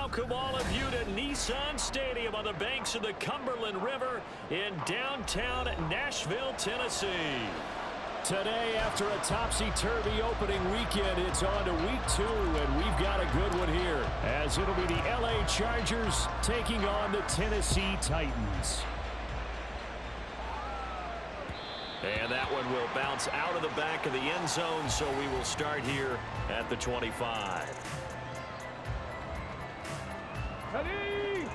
welcome all of you to Nissan Stadium on the banks of the Cumberland River in downtown Nashville, Tennessee. Today, after a topsy-turvy opening weekend, it's on to week 2, and we've got a good one here, as it'll be the LA Chargers taking on the Tennessee Titans. And that one will bounce out of the back of the end zone, so we will start here at the 25. Ready!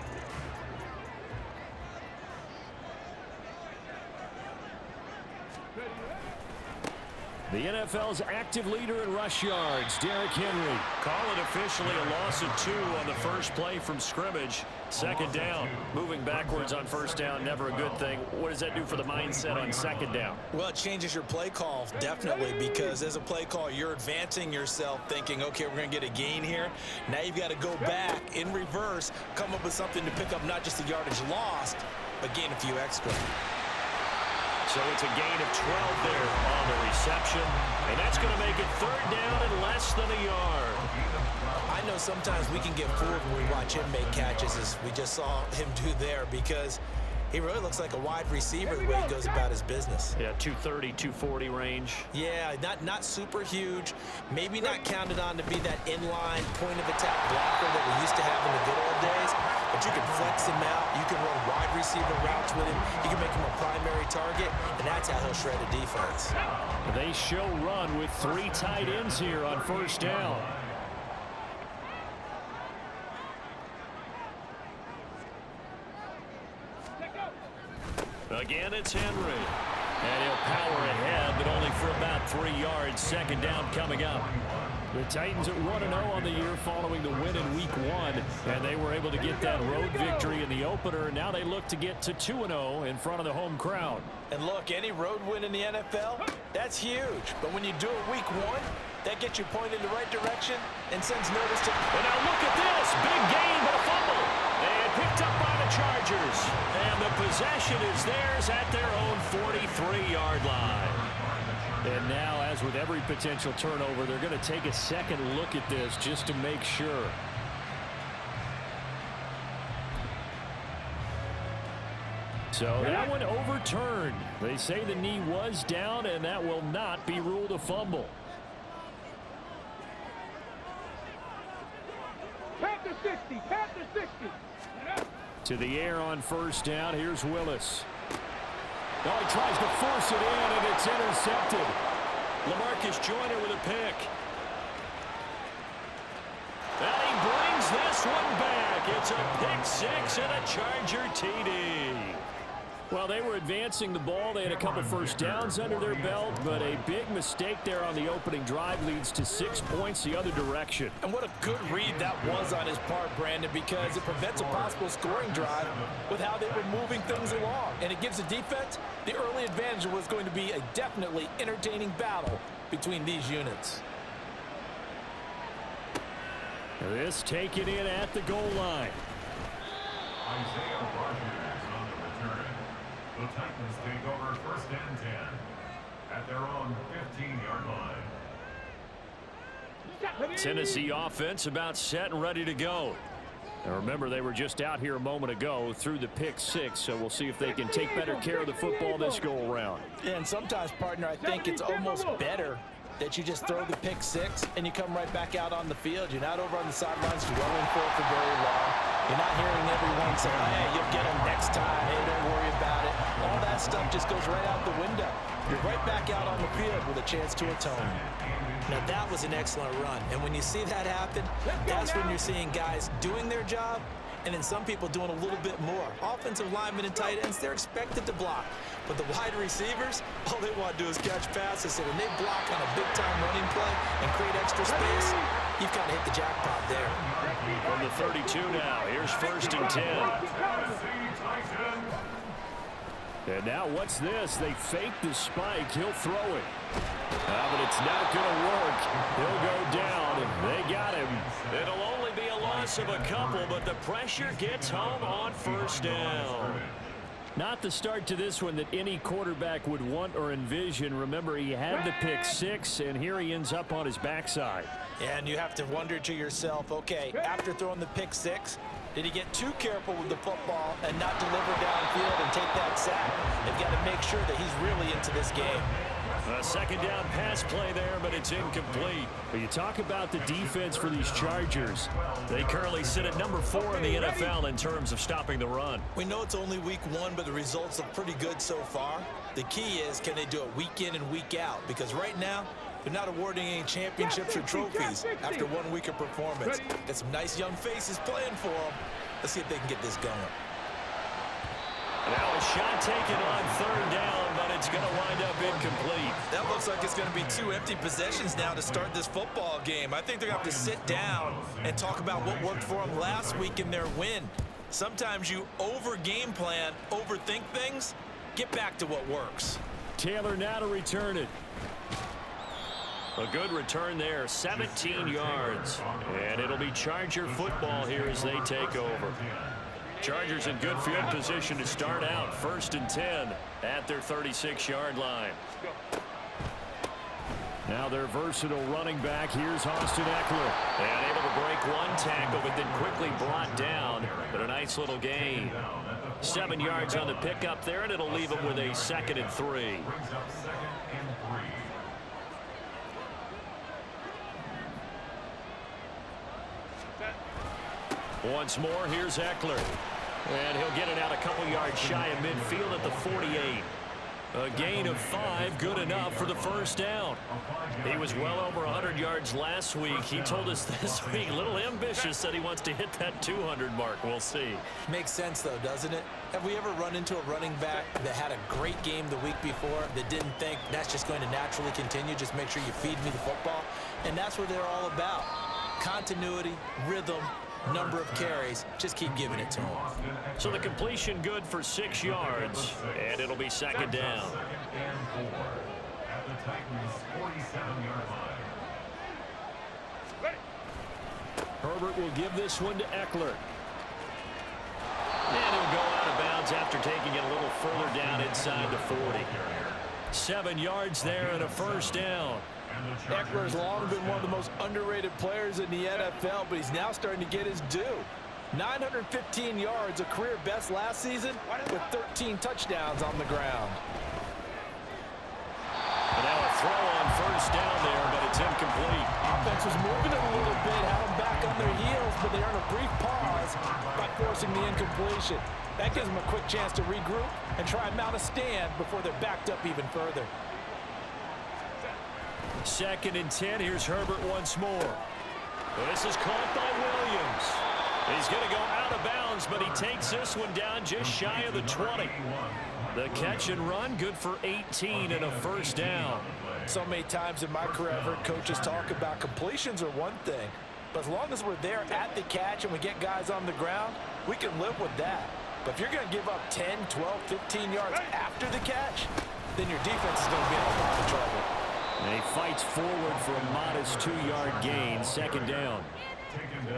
The NFL's active leader in rush yards, Derrick Henry. Call it officially a loss of 2 on the first play from scrimmage. Second down. Moving backwards on first down, never a good thing. What does that do for the mindset on second down? Well, it changes your play call, definitely, because as a play call, you're advancing yourself thinking, okay, we're going to get a gain here. Now you've got to go back in reverse, come up with something to pick up not just the yardage lost, but gain a few extra. So it's a gain of 12 there on the reception. And that's going to make it third down and less than a yard. I know sometimes we can get fooled when we watch him make catches, as we just saw him do there, because he really looks like a wide receiver the way he goes about his business. Yeah, 230, 240 range. Yeah, not super huge. Maybe not counted on to be that inline point of attack blocker that we used to have in the good old days. But you can flex him out. You can run wide receiver routes with him. You can make him a primary target, and that's how he'll shred a defense. They show run with 3 tight ends here on first down. Again, it's Henry. And he'll power ahead, but only for about 3 yards. Second down coming up. The Titans at 1-0 on the year following the win in week 1. And they were able to get that road victory in the opener. And now they look to get to 2-0 in front of the home crowd. And look, any road win in the NFL, that's huge. But when you do it week 1, that gets you pointed in the right direction and sends notice to... And now look at this. Big gain, but a fumble. And picked up by the Chargers. And the possession is theirs at their own 43-yard line. And now, as with every potential turnover, they're going to take a second look at this just to make sure. So that one overturned. They say the knee was down, and that will not be ruled a fumble. Pat the 60, pat the 60. To the air on first down. Here's Willis. Oh, he tries to force it in, and it's intercepted. LaMarcus Joyner with a pick. And he brings this one back. It's a pick 6 and a Charger TD. Well, they were advancing the ball. They had a couple first downs under their belt, but a big mistake there on the opening drive leads to 6 points the other direction. And what a good read that was on his part, Brandon, because it prevents a possible scoring drive with how they were moving things along. And it gives the defense the early advantage. Was going to be a definitely entertaining battle between these units. This taken in at the goal line. The Titans take over first and 10 at their own 15-yard line. Tennessee offense about set and ready to go. Now remember, they were just out here a moment ago through the pick 6, so we'll see if they can take better care of the football this go around. Yeah, and sometimes, partner, I think it's almost better that you just throw the pick 6 and you come right back out on the field. You're not over on the sidelines dwelling for it for very long. You're not hearing everyone say, hey, you'll get them next time. Hey, don't worry about it. All that stuff just goes right out the window. You're right back out on the field with a chance to atone. Now, that was an excellent run. And when you see that happen, that's when you're seeing guys doing their job and then some people doing a little bit more. Offensive linemen and tight ends, they're expected to block. But the wide receivers, all they want to do is catch passes. So when they block on a big-time running play and create extra space, you've kind of hit the jackpot there. From the 32 now, here's first and 10. And now what's this? They fake the spike. He'll throw it. But it's not going to work. He'll go down, and they got him. It'll only be a loss of a couple, but the pressure gets home on first down. Not the start to this one that any quarterback would want or envision. Remember, he had the pick six, and here he ends up on his backside. And you have to wonder to yourself, okay, after throwing the pick six, did he get too careful with the football and not deliver downfield and take that sack? They've got to make sure that he's really into this game. A second down pass play there, but it's incomplete. But you talk about the defense for these Chargers. They currently sit at number 4 in the NFL in terms of stopping the run. We know it's only week 1, but the results look pretty good so far. The key is, can they do it week in and week out? Because right now, they're not awarding any championships or trophies after 1 week of performance. Got some nice young faces playing for them. Let's see if they can get this going. Now a shot taken on third down, but it's going to wind up incomplete. That looks like it's going to be 2 empty possessions now to start this football game. I think they're going to have to sit down and talk about what worked for them last week in their win. Sometimes you over-game plan, overthink things. Get back to what works. Taylor now to return it. A good return there, 17 yards. And it'll be Charger football here as they take over. Chargers in good field position to start out. 1st and 10 at their 36-yard line. Now their versatile running back. Here's Austin Eckler. And able to break one tackle, but then quickly brought down. But a nice little gain. 7 yards on the pickup there, and it'll leave him with a 2nd and 3. Once more, here's Eckler. And he'll get it out a couple yards shy of midfield at the 48. A gain of 5, good enough for the first down. He was well over 100 yards last week. He told us this week, a little ambitious, that he wants to hit that 200 mark. We'll see. Makes sense, though, doesn't it? Have we ever run into a running back that had a great game the week before that didn't think that's just going to naturally continue? Just make sure you feed me the football. And that's what they're all about. Continuity, rhythm, number of carries. Just keep giving it to him. So the completion good for 6 yards, and it'll be 2nd down. At the Titans' 47-yard line. Herbert will give this one to Eckler. And he'll go out of bounds after taking it a little further down inside the 40. 7 yards there and a first down. Eckler's long been one of the most underrated players in the NFL, but he's now starting to get his due. 915 yards, a career best last season, with 13 touchdowns on the ground. And now a throw on first down there, but it's incomplete. Offense was moving it a little bit, had them back on their heels, but they earned a brief pause by forcing the incompletion. That gives them a quick chance to regroup and try and mount a stand before they're backed up even further. 2nd and 10. Here's Herbert once more. This is caught by Williams. He's going to go out of bounds, but he takes this one down just shy of the 20. The catch and run, good for 18 and a first down. So many times in my career, I've heard coaches talk about completions are one thing, but as long as we're there at the catch and we get guys on the ground, we can live with that. But if you're going to give up 10, 12, 15 yards after the catch, then your defense is going to be in a lot of trouble. And he fights forward for a modest 2-yard gain, 2nd down.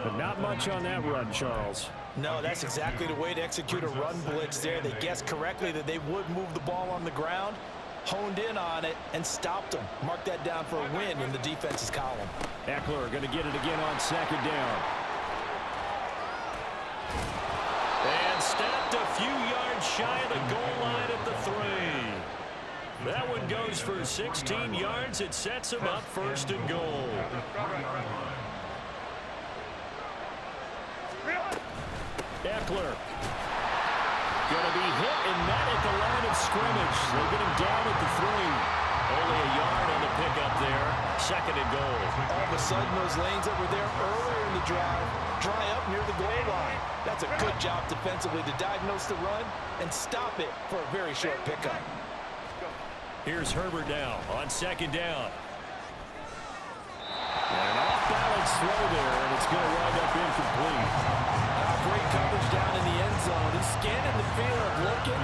But not much on that run, Charles. No, that's exactly the way to execute a run blitz there. They guessed correctly that they would move the ball on the ground, honed in on it, and stopped them. Mark that down for a win in the defense's column. Eckler going to get it again on 2nd down. And stopped a few yards shy of the goal line at the 3. That one goes for 16 yards. It sets him up 1st and goal. Eckler going to be hit and met at the line of scrimmage. They'll get him down at the 3. Only a yard on the pickup there. 2nd and goal. All of a sudden, those lanes that were there earlier in the drive dry up near the goal line. That's a good job defensively to diagnose the run and stop it for a very short pickup. Here's Herbert now on 2nd down. And an off-balance throw there, and it's going to wind up incomplete. Great coverage down in the end zone. He's scanning the field, looking.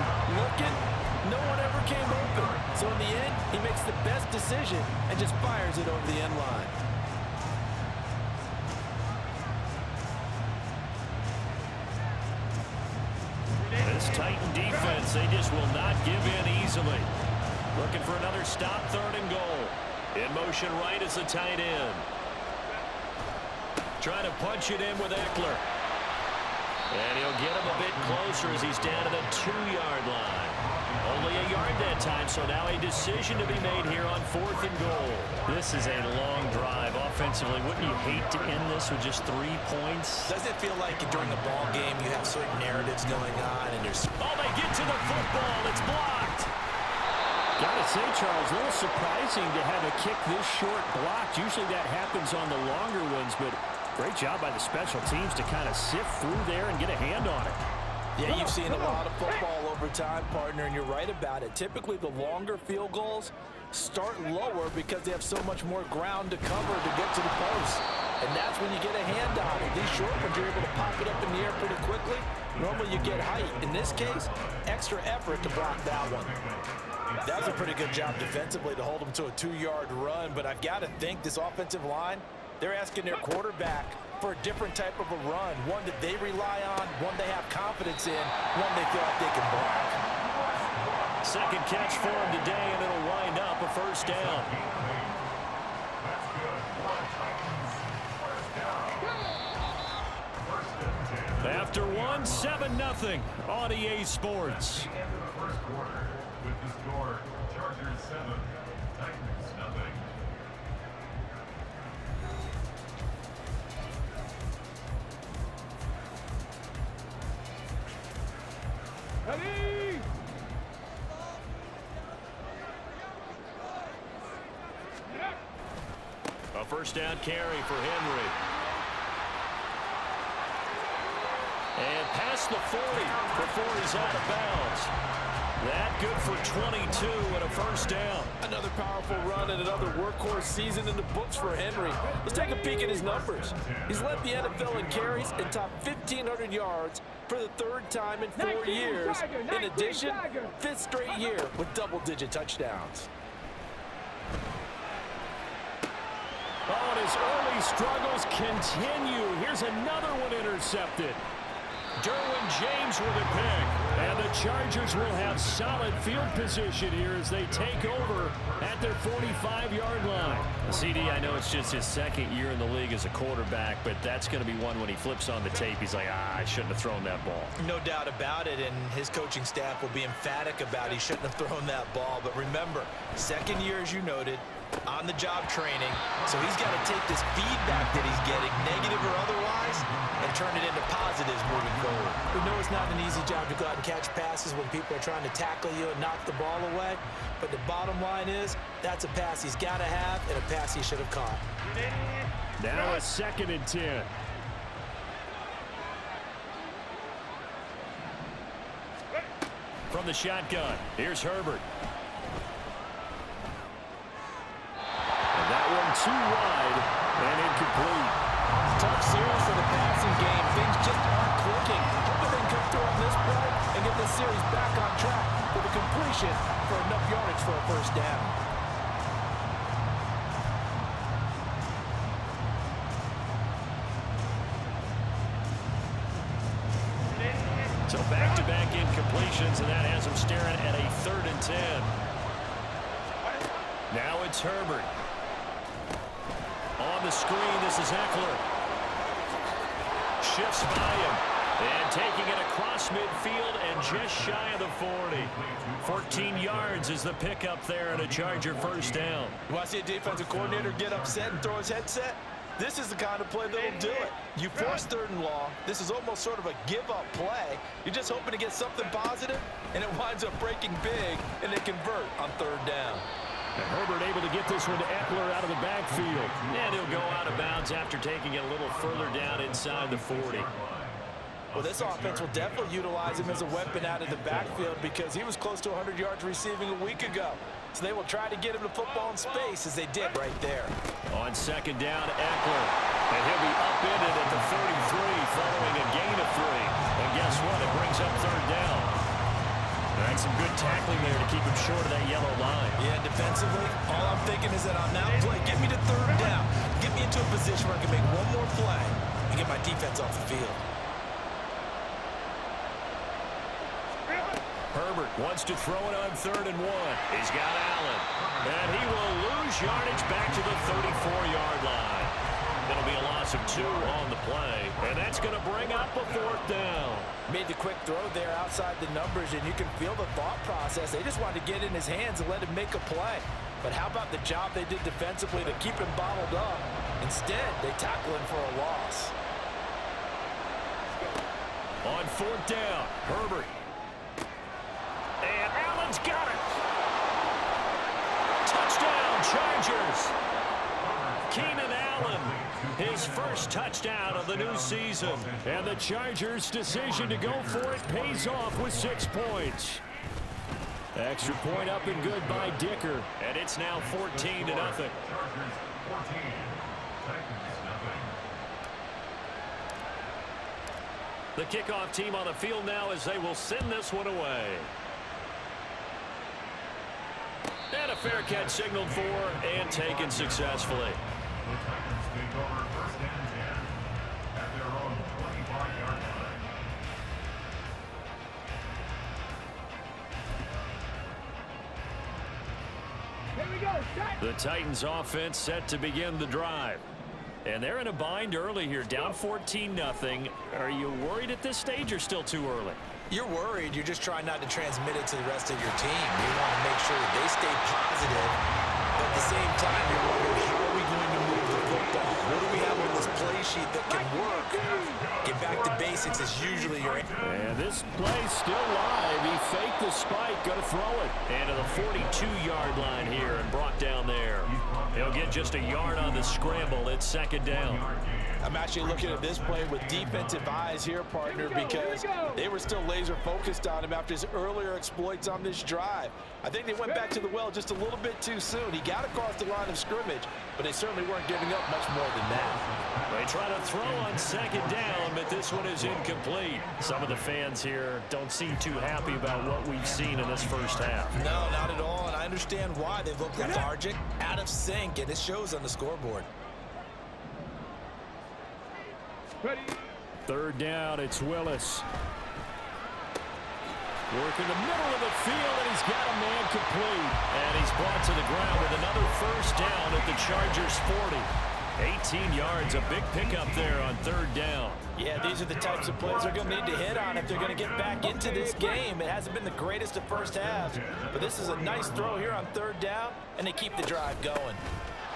No one ever came open. So in the end, he makes the best decision and just fires it over the end line. This Titan defense, they just will not give in easily. Looking for another stop, 3rd and goal. In motion right is the tight end. Trying to punch it in with Eckler. And he'll get him a bit closer as he's down to the 2-yard line. Only a yard that time, so now a decision to be made here on 4th and goal. This is a long drive offensively. Wouldn't you hate to end this with just 3 points? Doesn't it feel like during a ball game you have certain narratives going on and there's... Oh, they get to the football. It's blocked. Gotta say, Charles, a little surprising to have a kick this short blocked. Usually that happens on the longer ones, but great job by the special teams to kind of sift through there and get a hand on it. Yeah, you've seen a lot of football over time, partner, and you're right about it. Typically, the longer field goals start lower because they have so much more ground to cover to get to the post. And that's when you get a hand on it. These short ones, you're able to pop it up in the air pretty quickly. Normally, you get height. In this case, extra effort to block that one. That was a pretty good job defensively to hold them to a 2-yard run, but I've got to think this offensive line, they're asking their quarterback for a different type of a run, one that they rely on, one they have confidence in, one they feel like they can block. Second catch for him today, and it'll wind up a 1st down. After 1, 7-0 on EA Sports. With the score, Chargers 7, Titans 0. Ready? A 1st down carry for Henry. And past the 40 before he's out of bounds. That good for 22 and a 1st down. Another powerful run and another workhorse season in the books for Henry. Let's take a peek at his numbers. He's led the NFL in carries and topped 1,500 yards for the 3rd time in 4 years. In addition, 5th straight year with double-digit touchdowns. Oh, and his early struggles continue. Here's another one intercepted. Derwin James with a pick. And the Chargers will have solid field position here as they take over at their 45-yard line. CD, I know it's just his 2nd year in the league as a quarterback, but that's going to be one when he flips on the tape, he's like, I shouldn't have thrown that ball. No doubt about it, and his coaching staff will be emphatic about he shouldn't have thrown that ball. But remember, 2nd year, as you noted, on-the-job training, so he's got to take this feedback that he's getting, negative or otherwise, and turn it into positives moving forward. We know it's not an easy job to go out and catch passes when people are trying to tackle you and knock the ball away, but the bottom line is that's a pass he's got to have and a pass he should have caught. Now a 2nd and 10. From the shotgun, here's Herbert. That one too wide and incomplete. Tough series for the passing game. Things just aren't clicking. Hoping they can come through on this play and get this series back on track with a completion for enough yardage for a 1st down. So back-to-back incompletions, and that has him staring at a 3rd and 10. Now it's Herbert. On the screen, this is Eckler. Shifts by him. And taking it across midfield and just shy of the 40. 14 yards is the pickup there and a Charger 1st down. You want to see a defensive coordinator get upset and throw his headset? This is the kind of play that'll do it. You force 3rd and long. This is almost sort of a give-up play. You're just hoping to get something positive, and it winds up breaking big, and they convert on 3rd down. And Herbert able to get this one to Eckler out of the backfield. And he'll go out of bounds after taking it a little further down inside the 40. Well, this offense will definitely utilize him as a weapon out of the backfield because he was close to 100 yards receiving a week ago. So they will try to get him the football in space as they did right there. On 2nd down, Eckler. And he'll be upended at the 33 following a gain of 3. And guess what? It brings up 3rd down. That's some good tackling there to keep him short of that yellow line. Yeah, defensively, all I'm thinking is that on that play, get me to 3rd down. Get me into a position where I can make one more play and get my defense off the field. Herbert wants to throw it on 3rd and 1. He's got Allen. And he will lose yardage back to the 34-yard line. It'll be a loss of 2 on the play. And that's going to bring up a 4th down. Made the quick throw there outside the numbers, and you can feel the thought process. They just wanted to get in his hands and let him make a play. But how about the job they did defensively to keep him bottled up? Instead, they tackle him for a loss. On 4th down, Herbert. And Allen's got it. Touchdown, Chargers. Keenan Allen, his first touchdown of the new season. And the Chargers' decision to go for it pays off with 6 points. Extra point up and good by Dicker. And it's now 14-0. Chargers 14, Titans nothing. The kickoff team on the field now as they will send this one away. And a fair catch signaled for and taken successfully. The Titans take over 1st and 10 at their own 25-yard line. Here we go. Set. The Titans offense set to begin the drive. And they're in a bind early here, down 14-0. Are you worried at this stage or still too early? You're worried. You're just trying not to transmit it to the rest of your team. You want to make sure that they stay positive. But at the same time, you're wondering, how are we going to move the football? What do we have on this play sheet that can work? Get back to basics is usually your answer. And this play's still live. He faked the spike, going to throw it. And to the 42-yard line here and brought down there. He'll get just a yard on the scramble. It's 2nd down. I'm actually looking at this play with defensive eyes here, partner, because they were still laser focused on him after his earlier exploits on this drive. I think they went back to the well just a little bit too soon. He got across the line of scrimmage, but they certainly weren't giving up much more than that. They try to throw on 2nd down, but this one is incomplete. Some of the fans here don't seem too happy about what we've seen in this first half. No, not at all, and I understand why. They look lethargic, out of sync, and it shows on the scoreboard. Ready. 3rd down, it's Willis. Working the middle of the field, and he's got a man complete. And he's brought to the ground with another 1st down at the Chargers 40. 18 yards, a big pickup there on 3rd down. Yeah, these are the types of plays they're going to need to hit on if they're going to get back into this game. It hasn't been the greatest of first halves, but this is a nice throw here on 3rd down, and they keep the drive going.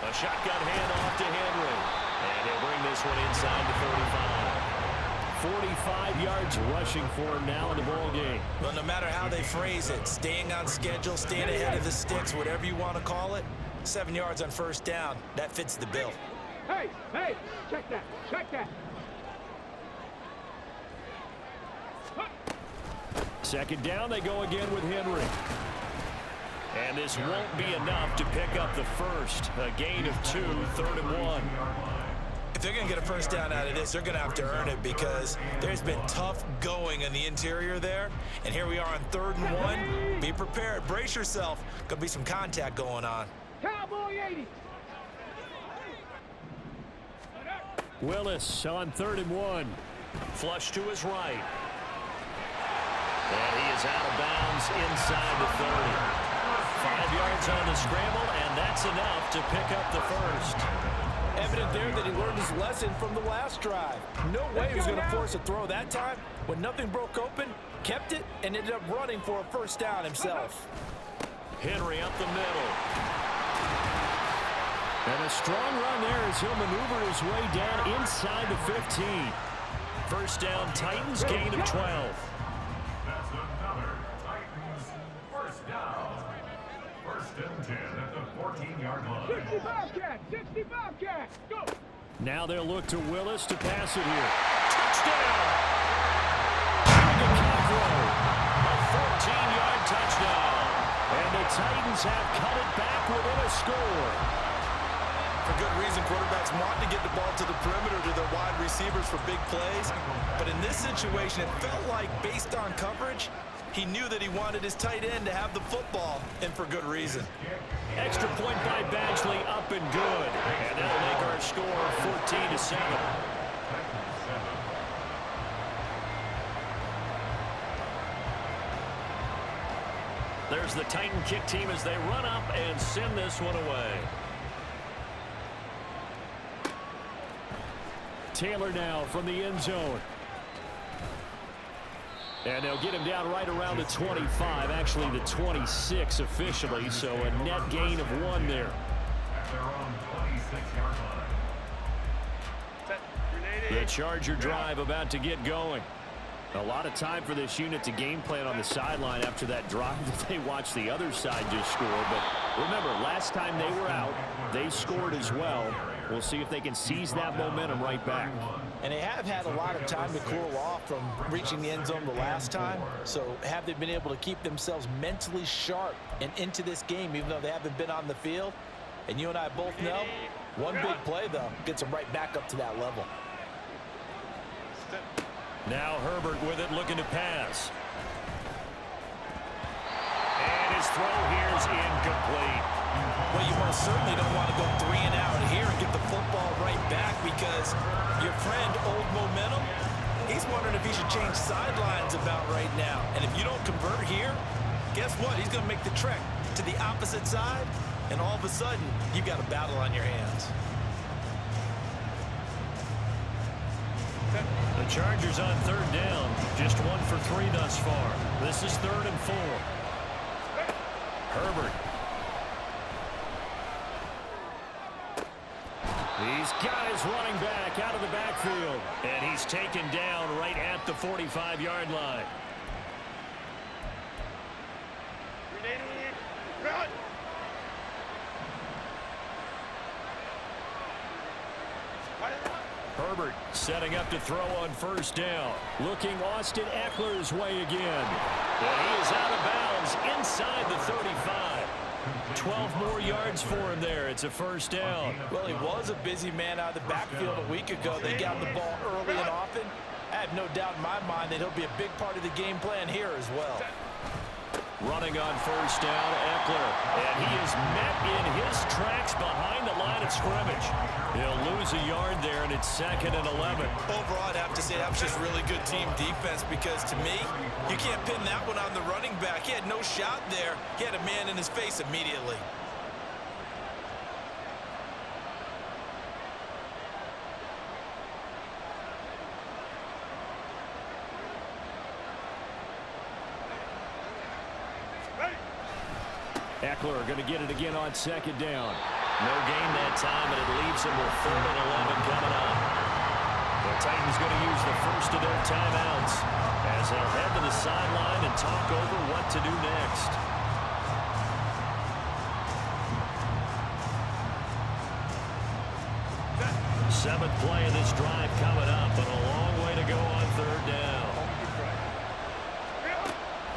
A shotgun handoff to Henry. And he'll bring this one inside the 45. 45 yards rushing for him now in the ball game. Well, no matter how they phrase it, staying on schedule, staying ahead of the sticks, whatever you want to call it, 7 yards on 1st down, that fits the bill. Hey, hey, check that, check that. 2nd down, they go again with Henry. And this won't be enough to pick up the first. A gain of 2, 3rd and 1. If they're going to get a 1st down out of this, they're going to have to earn it because there's been tough going in the interior there. And here we are on 3rd and 1. Be prepared. Brace yourself. Going to be some contact going on. Cowboy 80. Willis on 3rd and 1. Flush to his right. And he is out of bounds inside the 30. 5 yards on the scramble, and that's enough to pick up the first. Evident there that he learned his lesson from the last drive. No way he was going to force a throw that time. When nothing broke open, kept it, and ended up running for a 1st down himself. Henry up the middle. And a strong run there as he'll maneuver his way down inside the 15. 1st down, Titans, gain of 12. That's another Titans 1st down. 1st and 10 at the 14-yard line. 65 cat, 65 cat, go. Now they'll look to Willis to pass it here. Touchdown! Mega Cockrell. A 14-yard touchdown. And the Titans have cut it back within a score. For good reason, quarterbacks want to get the ball to the perimeter to their wide receivers for big plays. But in this situation, it felt like, based on coverage, he knew that he wanted his tight end to have the football, and for good reason. Extra point by Badgley, up and good. And that'll make our score 14-7. There's the Titan kick team as they run up and send this one away. Taylor now from the end zone. And they'll get him down right around the 25, actually the 26 officially, so a net gain of 1 there. At their own 26-yard line. The Charger drive about to get going. A lot of time for this unit to game plan on the sideline after that drive that they watched the other side just score. But remember, last time they were out, they scored as well. We'll see if they can seize that momentum right back. And they have had a lot of time to cool off from reaching the end zone the last time. So have they been able to keep themselves mentally sharp and into this game, even though they haven't been on the field? And you and I both know, one big play, though, gets them right back up to that level. Now Herbert with it, looking to pass. And his throw here is incomplete. Well, you most certainly don't want to go 3 and out here and get the football right back, because your friend, Old Momentum, he's wondering if he should change sidelines about right now. And if you don't convert here, guess what? He's going to make the trek to the opposite side, and all of a sudden, you've got a battle on your hands. The Chargers on 3rd down. Just 1 for 3 thus far. This is 3rd and 4. Herbert. He's got his running back out of the backfield. And he's taken down right at the 45-yard line. Herbert setting up to throw on 1st down. Looking Austin Eckler's way again. And he is out of bounds inside the 35. 12 more yards for him there. It's a 1st down. Well, he was a busy man out of the backfield a week ago. They got the ball early and often. I have no doubt in my mind that he'll be a big part of the game plan here as well. Running on 1st down, Eckler. And he is met in his tracks behind the line of scrimmage. He'll lose a yard there, and it's 2nd and 11. Overall, I'd have to say that was just really good team defense, because to me, you can't pin that one on the running back. He had no shot there. He had a man in his face immediately. Eckler going to get it again on 2nd down. No gain that time, and it leaves him with 3rd and 11 coming up. The Titans going to use the first of their timeouts as they'll head to the sideline and talk over what to do next. Seventh play of this drive coming up, and a long way to go on 3rd down.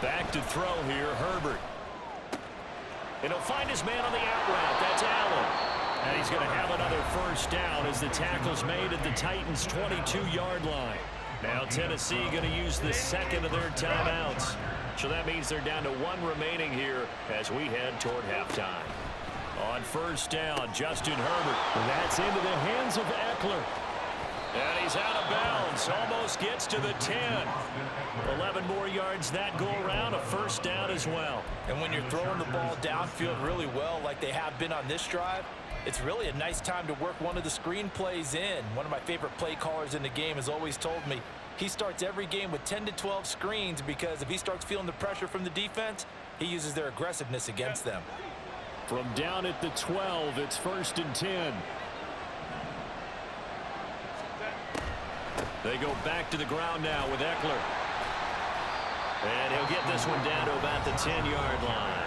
Back to throw here, Herbert. And he'll find his man on the out route. That's Allen. And he's going to have another 1st down as the tackle's made at the Titans' 22-yard line. Now Tennessee going to use the 2nd of their timeouts. So that means they're down to 1 remaining here as we head toward halftime. On 1st down, Justin Herbert. And that's into the hands of Eckler. And he's out of bounds. Almost gets to the 10. 11 more yards that go around. A 1st down as well. And when you're throwing the ball downfield really well like they have been on this drive, it's really a nice time to work one of the screen plays in. One of my favorite play callers in the game has always told me he starts every game with 10 to 12 screens, because if he starts feeling the pressure from the defense, he uses their aggressiveness against them. From down at the 12, it's 1st and 10. They go back to the ground now with Eckler. And he'll get this one down to about the 10-yard line.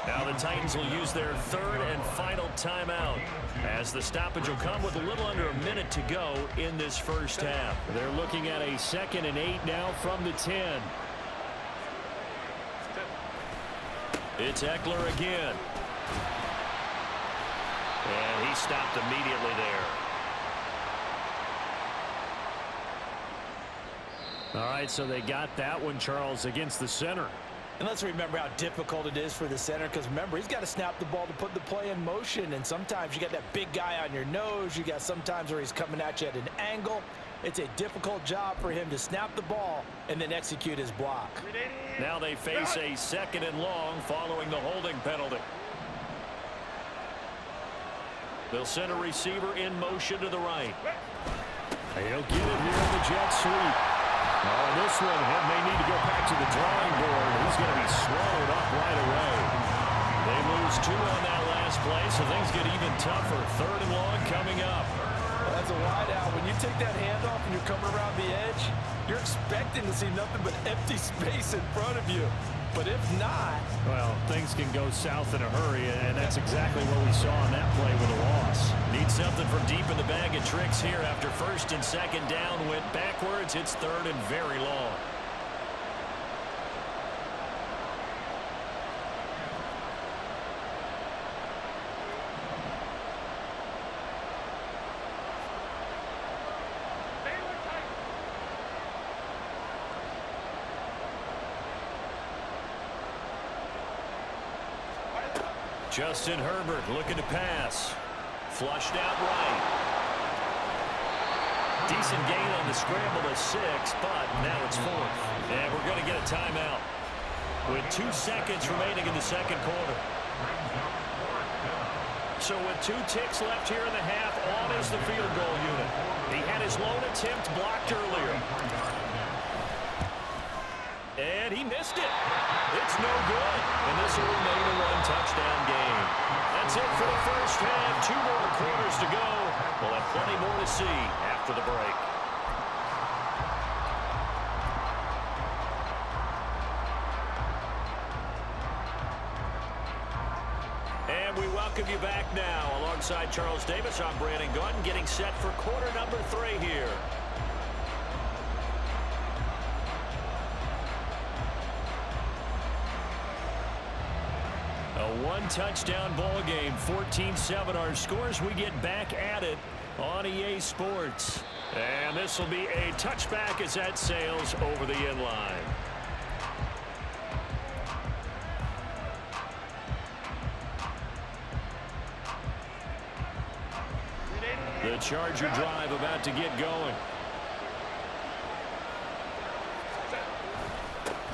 Now the Titans will use their 3rd and final timeout, as the stoppage will come with a little under a minute to go in this 1st half. They're looking at a 2nd and 8 now from the 10. It's Eckler again. And he stopped immediately there. All right, so they got that one, Charles, against the center. And let's remember how difficult it is for the center, because remember, he's got to snap the ball to put the play in motion, and sometimes you got that big guy on your nose. You got sometimes where he's coming at you at an angle. It's a difficult job for him to snap the ball and then execute his block. Now they face a 2nd and long following the holding penalty. They'll send a receiver in motion to the right. He'll get it here in the jet sweep. Oh, and this one may need to go back to the drawing board. He's going to be swallowed up right away. They lose 2 on that last play, so things get even tougher. 3rd and long coming up. That's a wide out. When you take that handoff and you're coming around the edge, you're expecting to see nothing but empty space in front of you. But if not... Well, things can go south in a hurry, and that's exactly what we saw on that play with a loss. Need something from deep in the bag of tricks here after 1st and 2nd down. Went backwards. It's 3rd and very long. Justin Herbert looking to pass. Flushed out right. Decent gain on the scramble to 6, but now it's 4th. And we're going to get a timeout with 2 seconds remaining in the 2nd quarter. So with 2 ticks left here in the half, on is the field goal unit. He had his lone attempt blocked earlier. And he missed it. It's no good. And this will remain a 1-touchdown game. That's it for the first half. 2 more quarters to go. We'll have plenty more to see after the break. And we welcome you back now. Alongside Charles Davis, I'm Brandon Gunn, getting set for quarter number 3 here. A 1-touchdown ball game, 14-7 our scores. We get back at it on EA Sports. And this will be a touchback as that sails over the end line. The Charger drive about to get going.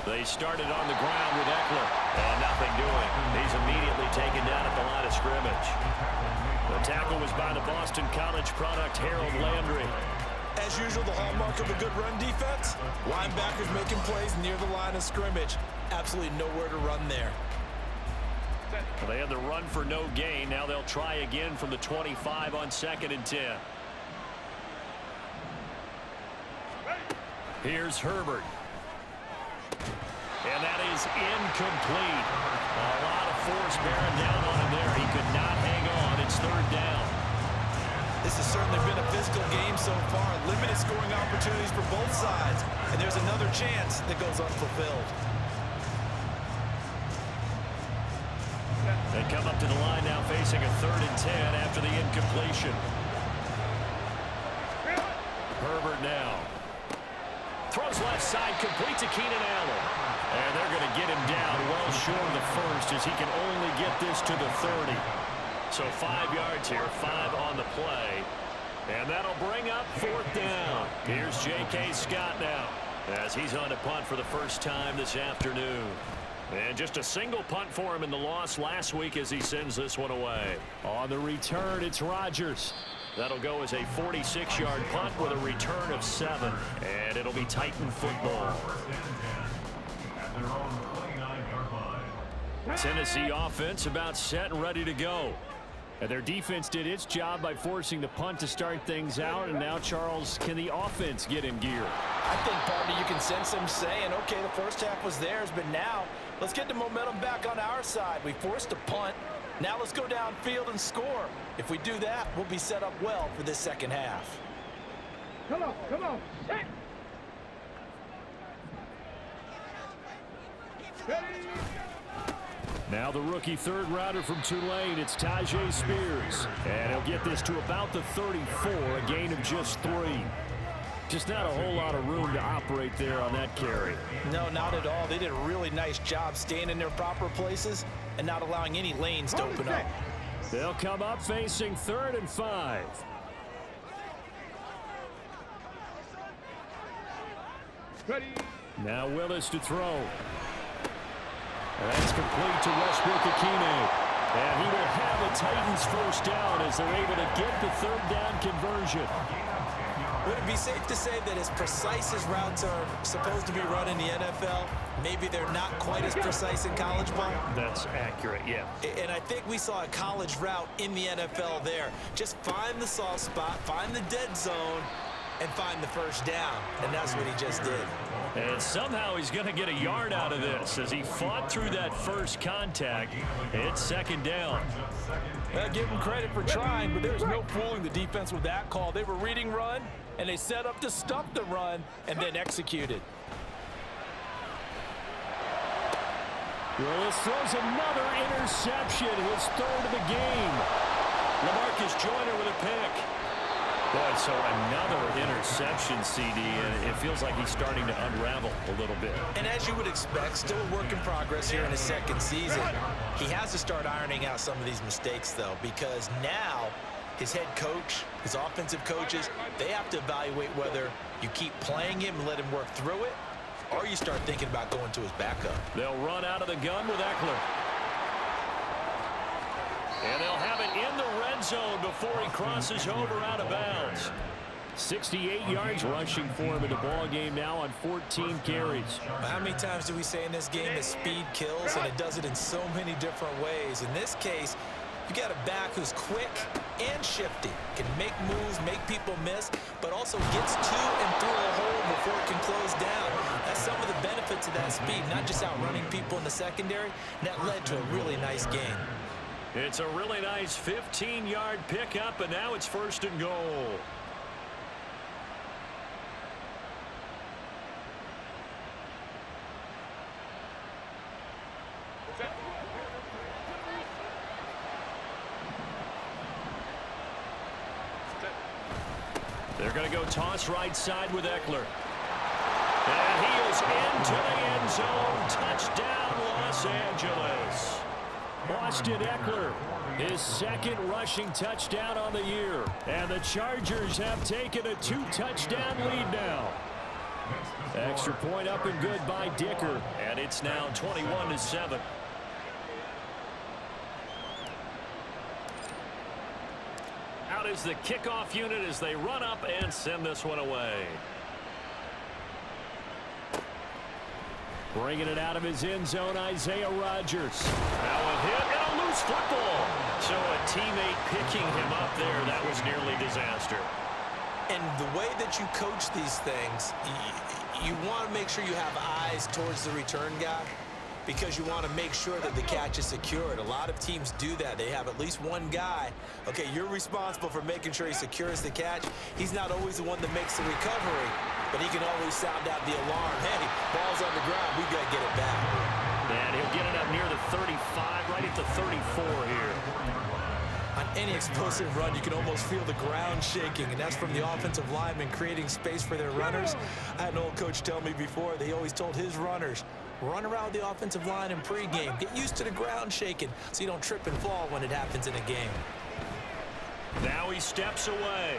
They started on the ground with Eckler, and nothing doing. He's immediately taken down at the line of scrimmage. The tackle was by the Boston College product, Harold Landry. As usual, the hallmark of a good run defense, linebackers making plays near the line of scrimmage. Absolutely nowhere to run there. Well, they had the run for no gain. Now they'll try again from the 25 on 2nd and 10. Here's Herbert. And that is incomplete. A lot of force bearing down on him there. He could not hang on. It's 3rd down. This has certainly been a physical game so far. Limited scoring opportunities for both sides. And there's another chance that goes unfulfilled. They come up to the line now facing a 3rd and 10 after the incompletion. Herbert now. Throws left side, complete to Keenan Allen. And they're going to get him down well short of the 1st as he can only get this to the 30. So 5 yards here, 5 on the play. And that'll bring up 4th down. Here's J.K. Scott now as he's on to punt for the first time this afternoon. And just a single punt for him in the loss last week as he sends this one away. On the return, it's Rodgers. That'll go as a 46-yard punt with a return of 7. And it'll be Titan football. Tennessee offense about set and ready to go. And their defense did its job by forcing the punt to start things out. And now, Charles, can the offense get in gear? I think, partner, you can sense them saying, okay, the first half was theirs, but now let's get the momentum back on our side. We forced a punt. Now let's go downfield and score. If we do that, we'll be set up well for this second half. Come on, come on. Set. Ready. Now the rookie 3rd rounder from Tulane, it's Tajay Spears. And he'll get this to about the 34, a gain of just 3. Just not a whole lot of room to operate there on that carry. No, not at all. They did a really nice job staying in their proper places and not allowing any lanes to open up. They'll come up facing 3rd and 5. Ready. Now Willis to throw. That's complete to Westbrook-Ikhine. And he will have the Titans first down as they're able to get the third down conversion. Would it be safe to say that as precise as routes are supposed to be run in the NFL, maybe they're not quite as precise in college ball? That's accurate, yeah. And I think we saw a college route in the NFL there. Just find the soft spot, find the dead zone, and find the first down. And that's what he just did. And somehow he's going to get a yard out of this as he fought through that first contact. It's second down. Well, give him credit for trying, but there's no fooling the defense with that call. They were reading run, and they set up to stop the run and then executed. Willis throws another interception, his third of the game. LaMarcus Joyner with a pick. Boy, so another interception, CD, and it feels like he's starting to unravel a little bit. And as you would expect, still a work in progress here in his second season. He has to start ironing out some of these mistakes, though, because now his head coach, his offensive coaches, they have to evaluate whether you keep playing him and let him work through it, or you start thinking about going to his backup. They'll run out of the gun with Eckler. And they'll have it in the red zone before he crosses over out of bounds. 68 yards rushing for him in the ball game now on 14 carries. How many times do we say in this game that speed kills, and it does it in so many different ways? In this case, you got a back who's quick and shifty, can make moves, make people miss, but also gets to and through a hole before it can close down. That's some of the benefits of that speed, not just outrunning people in the secondary, and that led to a really nice game. It's a really nice 15-yard pickup, and now it's first and goal. They're going to go toss right side with Eckler. And he is into the end zone. Touchdown, Los Angeles. Austin Eckler, his second rushing touchdown on the year. And the Chargers have taken a 2-touchdown lead now. Extra point up and good by Dicker. And it's now 21-7. Out is the kickoff unit as they run up and send this one away. Bringing it out of his end zone, Isaiah Rodgers. Now a hit and a loose football. So a teammate picking him up there, that was nearly disaster. And the way that you coach these things, you want to make sure you have eyes towards the return guy, because you want to make sure that the catch is secured. A lot of teams do that. They have at least one guy. Okay, you're responsible for making sure he secures the catch. He's not always the one that makes the recovery, but he can always sound out the alarm. Hey, ball's on the ground. We got to get it back. And he'll get it up near the 35, right at the 34 here. On any explosive run, you can almost feel the ground shaking, and that's from the offensive linemen creating space for their runners. I had an old coach tell me before, they always told his runners, run around the offensive line in pregame. Get used to the ground shaking so you don't trip and fall when it happens in a game. Now he steps away.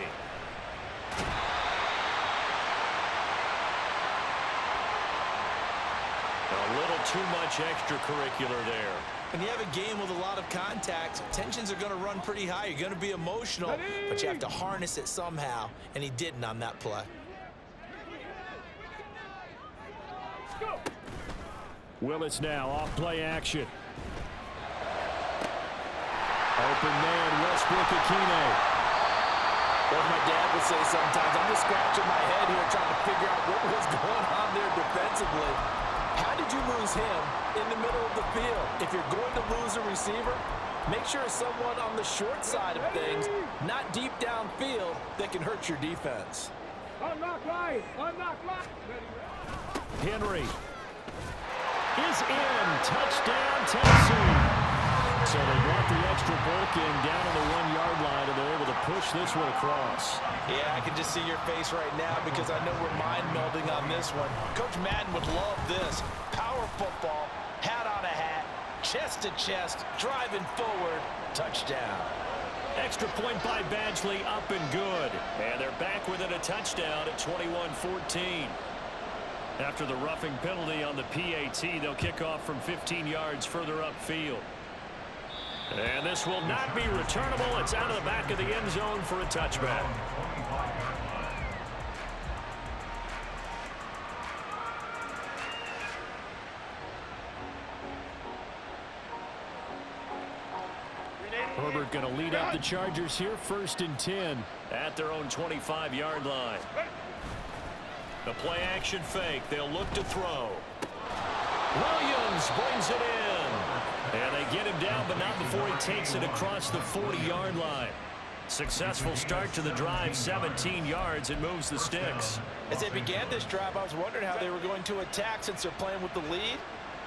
A little too much extracurricular there. When you have a game with a lot of contact, tensions are going to run pretty high. You're going to be emotional, but you have to harness it somehow, and he didn't on that play. Willis now off play action. Open man, Westbrook-Ikhine. Well, my dad would say sometimes, I'm just scratching my head here trying to figure out what was going on there defensively. How did you lose him in the middle of the field? If you're going to lose a receiver, make sure it's someone on the short side of things, not deep downfield, that can hurt your defense. Unlock line. Unlock line. Henry is in. Touchdown, Tennessee. So they brought the extra bulk in down on the 1-yard line, and they're able to push this one across. Yeah, I can just see your face right now because I know we're mind melding on this one. Coach Madden would love this. Power football, hat on a hat, chest to chest, driving forward, touchdown. Extra point by Badgley, up and good. And they're back within a touchdown at 21-14. After the roughing penalty on the PAT, they'll kick off from 15 yards further upfield. And this will not be returnable. It's out of the back of the end zone for a touchback. Herbert going to lead up the Chargers here, 1st and 10 at their own 25-yard line. The play action fake. They'll look to throw. Williams brings it in. And they get him down, but not before he takes it across the 40-yard line. Successful start to the drive, 17 yards, and moves the sticks. As they began this drive, I was wondering how they were going to attack since they're playing with the lead.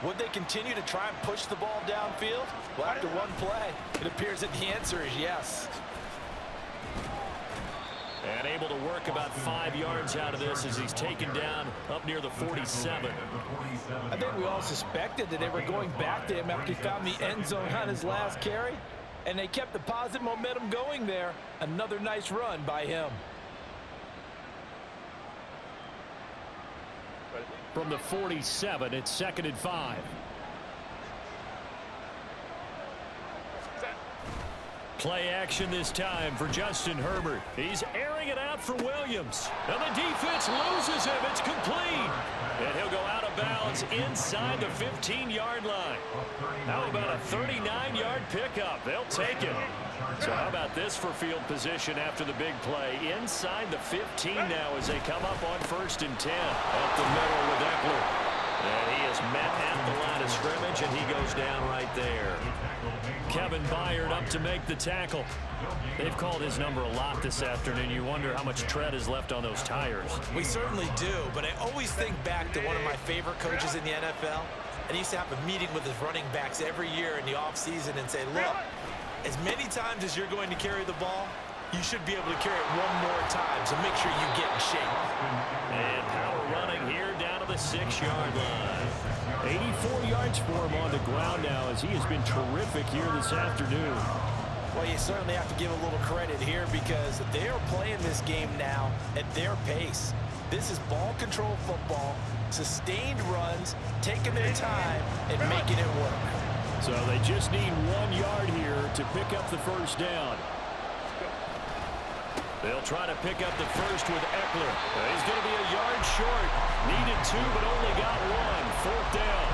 Would they continue to try and push the ball downfield? Well, after one play, it appears that the answer is yes. And able to work about 5 yards out of this as he's taken down up near the 47. I think we all suspected that they were going back to him after he found the end zone on his last carry. And they kept the positive momentum going there. Another nice run by him. From the 47, it's 2nd and 5. Play action this time for Justin Herbert. He's airing it out for Williams. And the defense loses him. It's complete. And he'll go out of bounds inside the 15-yard line. How about a 39-yard pickup? They'll take it. So how about this for field position after the big play? Inside the 15 now as they come up on 1st and 10. Up the middle with Eckler. And he is met at the line of scrimmage, and he goes down right there. Kevin Byard up to make the tackle. They've called his number a lot this afternoon. You wonder how much tread is left on those tires. We certainly do, but I always think back to one of my favorite coaches in the NFL. And he used to have a meeting with his running backs every year in the offseason and say, look, as many times as you're going to carry the ball, you should be able to carry it one more time, so make sure you get in shape. And power running here down to the 6-yard line. 84 yards for him on the ground now as he has been terrific here this afternoon. Well, you certainly have to give a little credit here because they are playing this game now at their pace. This is ball control football, sustained runs, taking their time, and making it work. So they just need 1 yard here to pick up the first down. They'll try to pick up the first with Eckler. He's going to be a yard short. Needed 2, but only got 1. 4th down.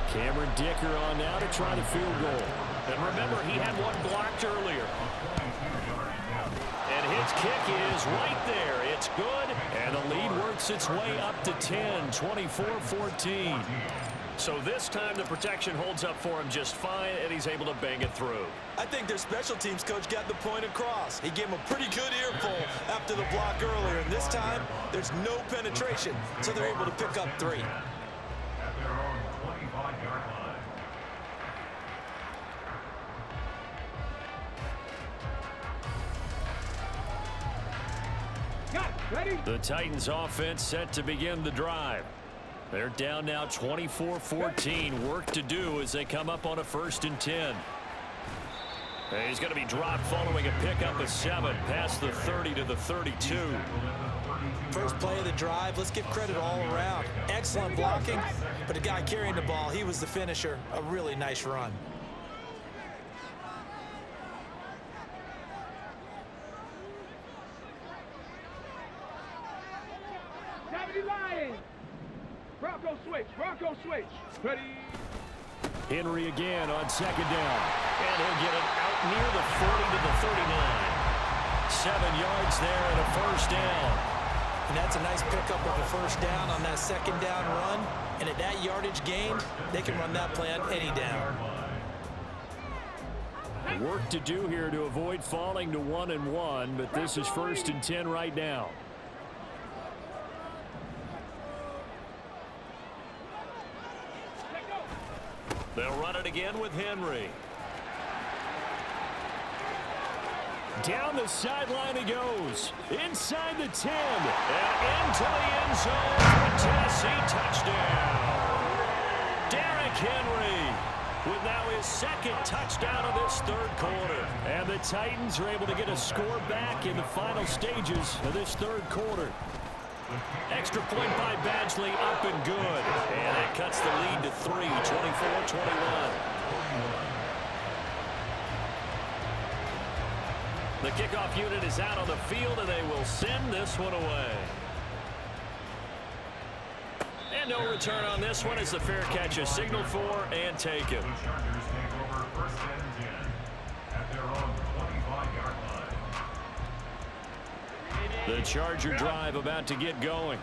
Cameron Dicker on now to try the field goal. And remember, he had one blocked earlier. And his kick is right there. It's good. And the lead works its way up to 10, 24-14. So this time the protection holds up for him just fine, and he's able to bang it through. I think their special teams coach got the point across. He gave him a pretty good earful after the block earlier. And this time, there's no penetration, so they're able to pick up 3. At their own 25-yard line. Ready? The Titans offense set to begin the drive. They're down now 24-14. Work to do as they come up on a 1st and 10. And he's going to be dropped following a pickup of 7 past the 30 to the 32. First play of the drive, let's give credit all around. Excellent blocking, but the guy carrying the ball, he was the finisher. A really nice run. Bronco switch. Ready? Henry again on 2nd down. And he'll get it out near the 40 to the 39. 7 yards there and a 1st down. And that's a nice pickup of a 1st down on that 2nd down run. And at that yardage gained, they can run that play on any down. Work to do here to avoid falling to 1-1, but this is 1st and 10 right now. They'll run it again with Henry. Down the sideline he goes. Inside the 10. And into the end zone for a Tennessee touchdown. Henry with now his second touchdown of this third quarter. And the Titans are able to get a score back in the final stages of this third quarter. Extra point by Badgley, up and good. And that cuts the lead to 3, 24-21. The kickoff unit is out on the field, and they will send this one away. And no return on this one as the fair catch is signaled for and taken. The Chargers take over 1st and 10 at their own 25-yard line. The Charger drive about to get going.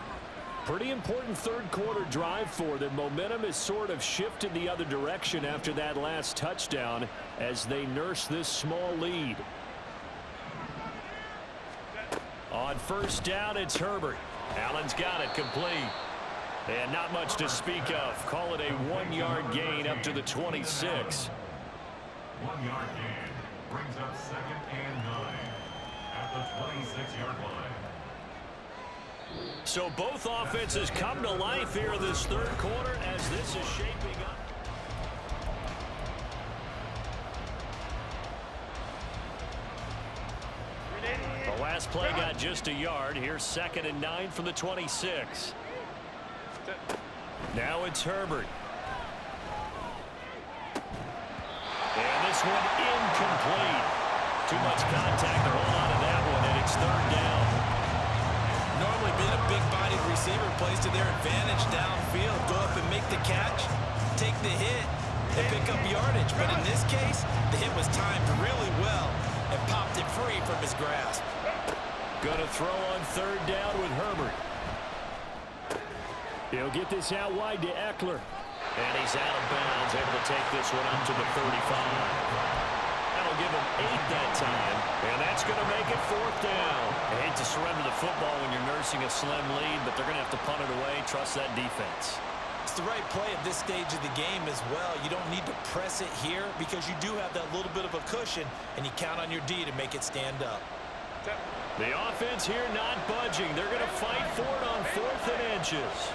Pretty important third quarter drive for them. Momentum has sort of shifted the other direction after that last touchdown as they nurse this small lead. On first down, it's Herbert. Allen's got it complete. And not much to speak of. Call it a 1-yard gain up to the 26. 1-yard gain brings up 2nd and 9 at the 26-yard line. So both offenses come to life here in this third quarter as this is shaping up. The last play got just a yard. Here's 2nd and 9 from the 26. Now it's Herbert. And this one incomplete. Too much contact to hold on to that one, and it's 3rd down. Normally being a big-bodied receiver plays to their advantage downfield. Go up and make the catch, take the hit, and pick up yardage. But in this case, the hit was timed really well and popped it free from his grasp. Going to throw on 3rd down with Herbert. He'll get this out wide to Eckler. And he's out of bounds, able to take this one up to the 35. That'll give him 8 that time. And that's going to make it 4th down. I hate to surrender the football when you're nursing a slim lead, but they're going to have to punt it away. Trust that defense. It's the right play at this stage of the game as well. You don't need to press it here because you do have that little bit of a cushion, and you count on your D to make it stand up. The offense here not budging. They're going to fight for it on 4th and inches.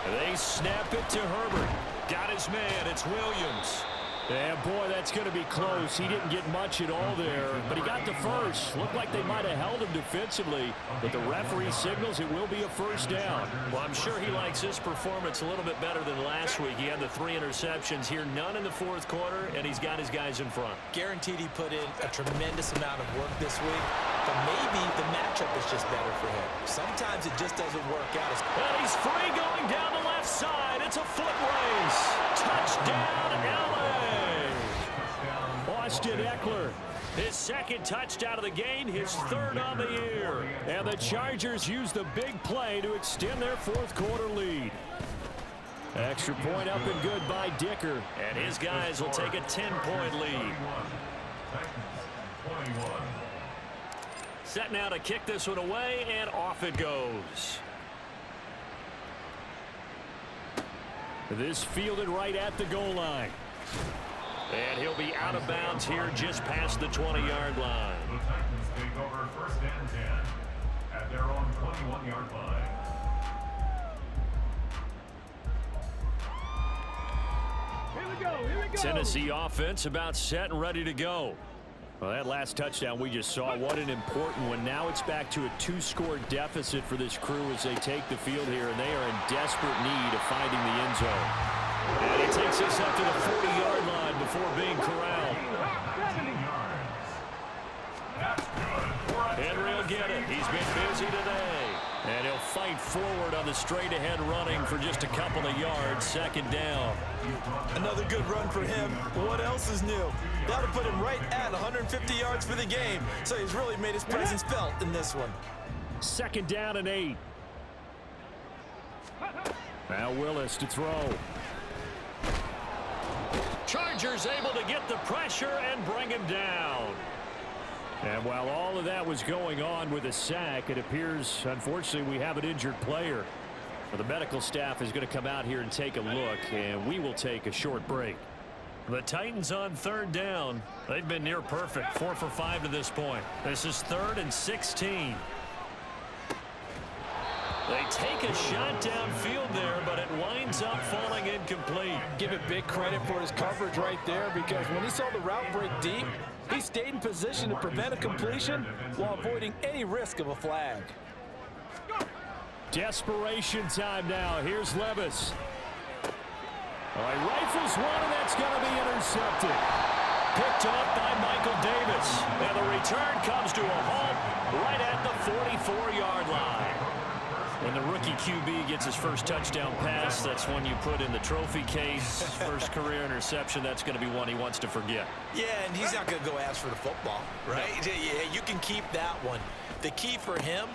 They snap it to Herbert. Got his man. It's Williams. Yeah, boy, that's going to be close. He didn't get much at all there, but he got the first. Looked like they might have held him defensively, but the referee signals it will be a 1st down. Well, I'm sure he likes his performance a little bit better than last week. He had the 3 interceptions here, none in the 4th quarter, and he's got his guys in front. Guaranteed he put in a tremendous amount of work this week, but maybe the matchup is just better for him. Sometimes it just doesn't work out. And he's free going down the left side. It's a foot race. Touchdown, L.A. Austin Eckler, his 2nd touchdown of the game, his 3rd on the year. And the Chargers use the big play to extend their 4th quarter lead. Extra point up and good by Dicker. And his guys will take a 10-point lead. Set now to kick this one away, and off it goes. This fielded right at the goal line. And he'll be out of bounds here just past the 20-yard line. The Titans take over 1st and 10 at their own 21-yard line. Here we go, here we go. Tennessee offense about set and ready to go. Well, that last touchdown we just saw, what an important one. Now it's back to a 2-score deficit for this crew as they take the field here, and they are in desperate need of finding the end zone. And he takes us up to the 40-yard line before being corralled. Henry will get it. He's been busy today. And he'll fight forward on the straight-ahead running for just a couple of yards. 2nd down. Another good run for him. What else is new? That'll put him right at 150 yards for the game. So he's really made his presence felt in this one. 2nd down and 8. Now Willis to throw. Chargers able to get the pressure and bring him down. And while all of that was going on with a sack, it appears, unfortunately, we have an injured player. Well, the medical staff is going to come out here and take a look, and we will take a short break. The Titans on 3rd down. They've been near perfect, 4 for 5 to this point. This is 3rd and 16. They take a shot downfield there, but it winds up falling incomplete. incomplete. Give it big credit for his coverage right there, because when he saw the route break deep, he stayed in position to prevent a completion while avoiding any risk of a flag. Desperation time now. Here's Levis. All right, rifles one, and that's going to be intercepted. Picked up by Michael Davis. And the return comes to a halt right at the 44-yard line. When the rookie QB gets his first touchdown pass, that's one you put in the trophy case. First career interception, that's going to be one he wants to forget. Yeah, and he's not going to go ask for the football, right? Yeah, you can keep that one. The key for him,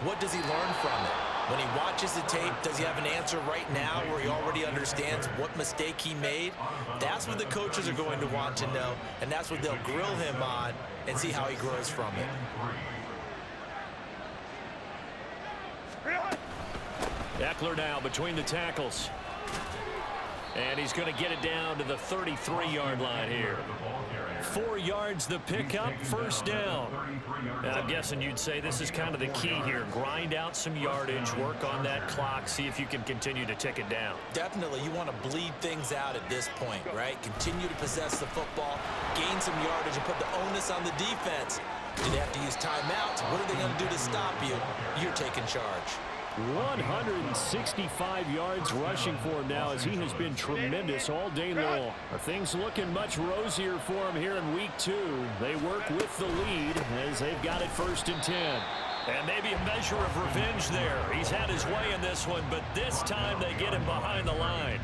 what does he learn from it? When he watches the tape, does he have an answer right now where he already understands what mistake he made? That's what the coaches are going to want to know, and that's what they'll grill him on and see how he grows from it. Eckler now between the tackles. And he's going to get it down to the 33-yard line here. 4 yards the pickup, first down. And I'm guessing you'd say this is kind of the key here. Grind out some yardage, work on that clock, see if you can continue to tick it down. Definitely, you want to bleed things out at this point, right? Continue to possess the football, gain some yardage, and put the onus on the defense. Do they have to use timeouts? What are they going to do to stop you? You're taking charge. 165 yards rushing for him now, as he has been tremendous all day long. Things looking much rosier for him here in week 2. They work with the lead as they've got it 1st and 10. And maybe a measure of revenge there. He's had his way in this one, but this time they get him behind the line.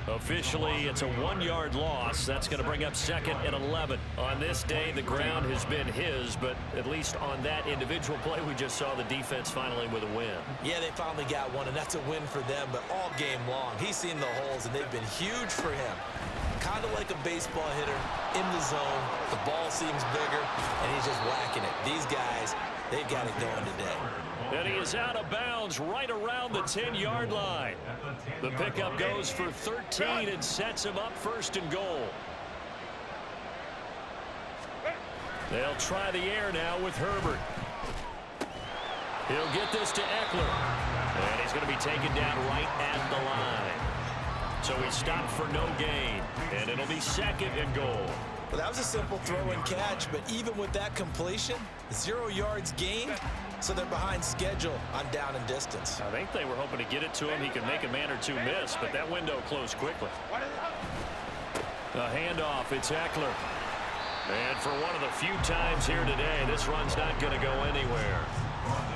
Officially, it's a 1-yard loss. That's going to bring up 2nd and 11. On this day, the ground has been his, but at least on that individual play, we just saw the defense finally with a win. Yeah, they finally got one, and that's a win for them, but all game long, he's seen the holes, and they've been huge for him. Kind of like a baseball hitter in the zone. The ball seems bigger, and he's just whacking it. These guys, they've got it going today. And he is out of bounds right around the 10-yard line. The pickup goes for 13 and sets him up 1st and goal. They'll try the air now with Herbert. He'll get this to Eckler. And he's going to be taken down right at the line. So he stopped for no gain. And it'll be 2nd and goal. Well, that was a simple throw and catch, but even with that completion, 0 yards gained, so they're behind schedule on down and distance. I think they were hoping to get it to him. He could make a man or two miss, but that window closed quickly. A handoff, it's Eckler. And for one of the few times here today, this run's not going to go anywhere.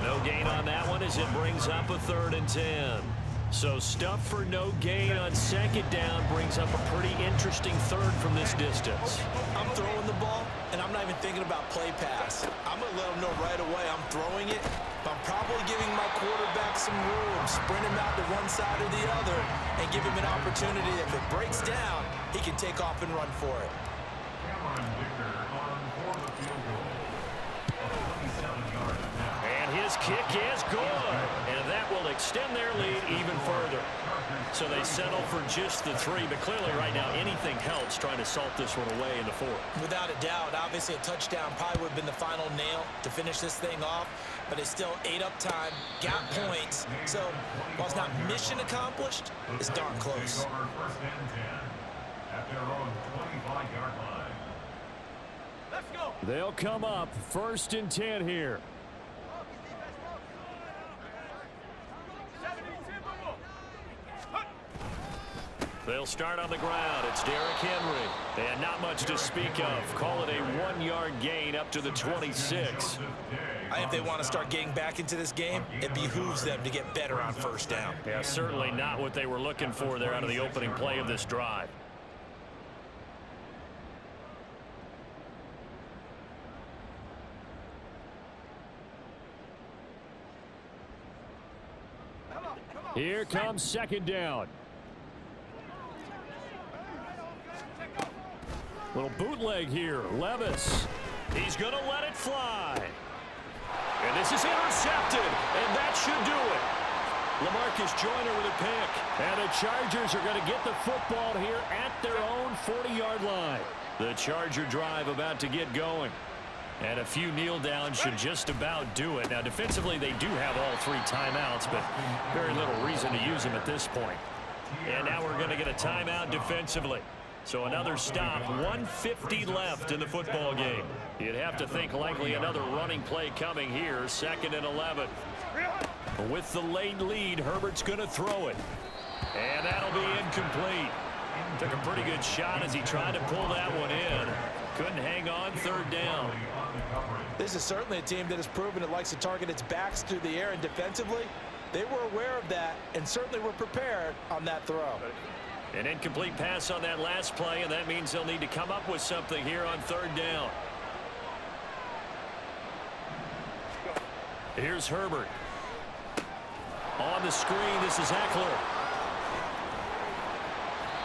No gain on that one as it brings up a 3rd and 10. So stuff for no gain on 2nd down brings up a pretty interesting 3rd from this distance. I'm throwing the ball, and I'm not even thinking about play pass. I'm going to let them know right away I'm throwing it, but I'm probably giving my quarterback some room, sprint him out to one side or the other, and give him an opportunity. If it breaks down, he can take off and run for it. And his kick is good. And that will extend their lead even further. So they settle for just the 3, but clearly right now anything helps trying to salt this one away in the 4th. Without a doubt, obviously a touchdown probably would have been the final nail to finish this thing off, but it's still ate up time, got points. So while it's not mission accomplished, it's darn close. Let's go. They'll come up 1st and 10 here. They'll start on the ground. It's Derrick Henry. And not much to speak of. Call it a 1-yard gain up to the 26. If they want to start getting back into this game, it behooves them to get better on 1st down. Yeah, certainly not what they were looking for there out of the opening play of this drive. Here comes 2nd down. Little bootleg here. Levis. He's going to let it fly. And this is intercepted. And that should do it. LaMarcus Joyner with a pick. And the Chargers are going to get the football here at their own 40-yard line. The Charger drive about to get going. And a few kneel downs should just about do it. Now, defensively, they do have all 3 timeouts, but very little reason to use them at this point. And now we're going to get a timeout defensively. So another stop, 1:50 left in the football game. You'd have to think likely another running play coming here, 2nd and 11. With the late lead, Herbert's going to throw it. And that'll be incomplete. Took a pretty good shot as he tried to pull that one in. Couldn't hang on, 3rd down. This is certainly a team that has proven it likes to target its backs through the air, and defensively, they were aware of that and certainly were prepared on that throw. An incomplete pass on that last play, and that means they'll need to come up with something here on 3rd down. Here's Herbert. On the screen, this is Eckler.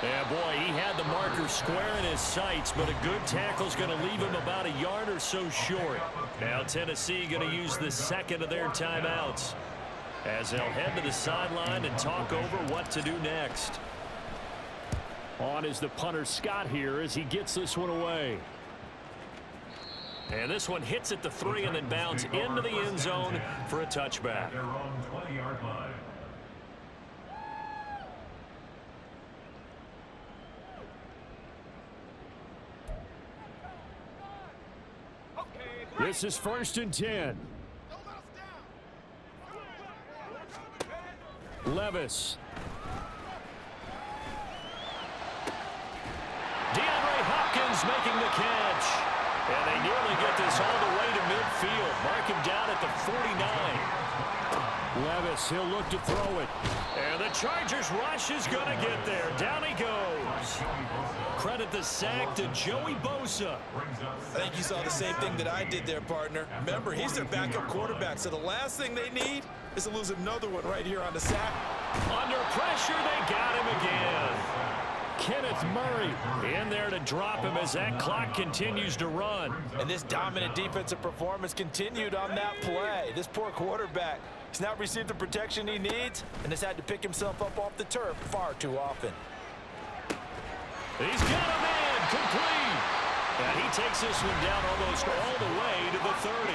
Yeah, boy, he had the marker square in his sights, but a good tackle's going to leave him about a yard or so short. Now Tennessee going to use the 2nd of their timeouts as they'll head to the sideline and talk over what to do next. On is the punter Scott here as he gets this one away. And this one hits at the 3 and then bounds into the end zone for a touchback. Their own 20-yard line. This is 1st and 10. Levis. DeAndre Hopkins making the catch. And they nearly get this all the way to midfield. Mark him down at the 49. Levis, he'll look to throw it. And the Chargers rush is going to get there. Down he goes. Credit the sack to Joey Bosa. I think you saw the same thing that I did there, partner. Remember, he's their backup quarterback, so the last thing they need is to lose another one right here on the sack. Under pressure, they got him again. Kenneth Murray in there to drop him as that clock continues to run. And this dominant defensive performance continued on that play. This poor quarterback has not received the protection he needs and has had to pick himself up off the turf far too often. He's got a man complete. And he takes this one down almost all the way to the 30.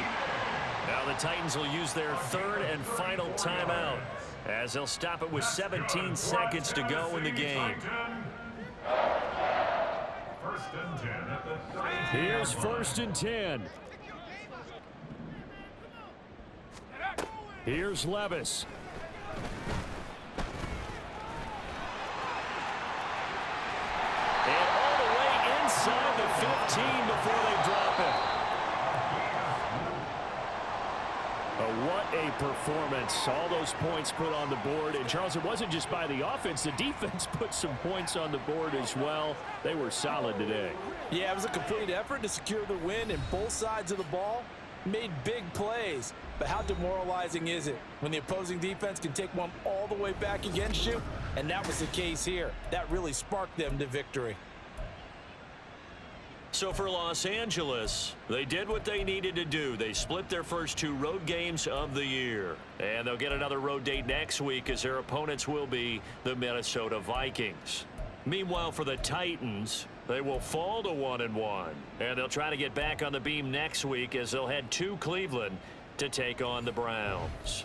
Now the Titans will use their 3rd and final timeout as they'll stop it with 17 seconds to go in the game. 1st and 10 at the 30. Here's 1st and 10. Here's Levis. And all the way inside the 15 before they drop it. What a performance. All those points put on the board. And, Charles, it wasn't just by the offense. The defense put some points on the board as well. They were solid today. Yeah, it was a complete effort to secure the win, and both sides of the ball made big plays. But how demoralizing is it when the opposing defense can take one all the way back against you? And that was the case here. That really sparked them to victory. So for Los Angeles, they did what they needed to do. They split their first 2 road games of the year. And they'll get another road date next week as their opponents will be the Minnesota Vikings. Meanwhile, for the Titans, they will fall to 1-1. And they'll try to get back on the beam next week as they'll head to Cleveland to take on the Browns.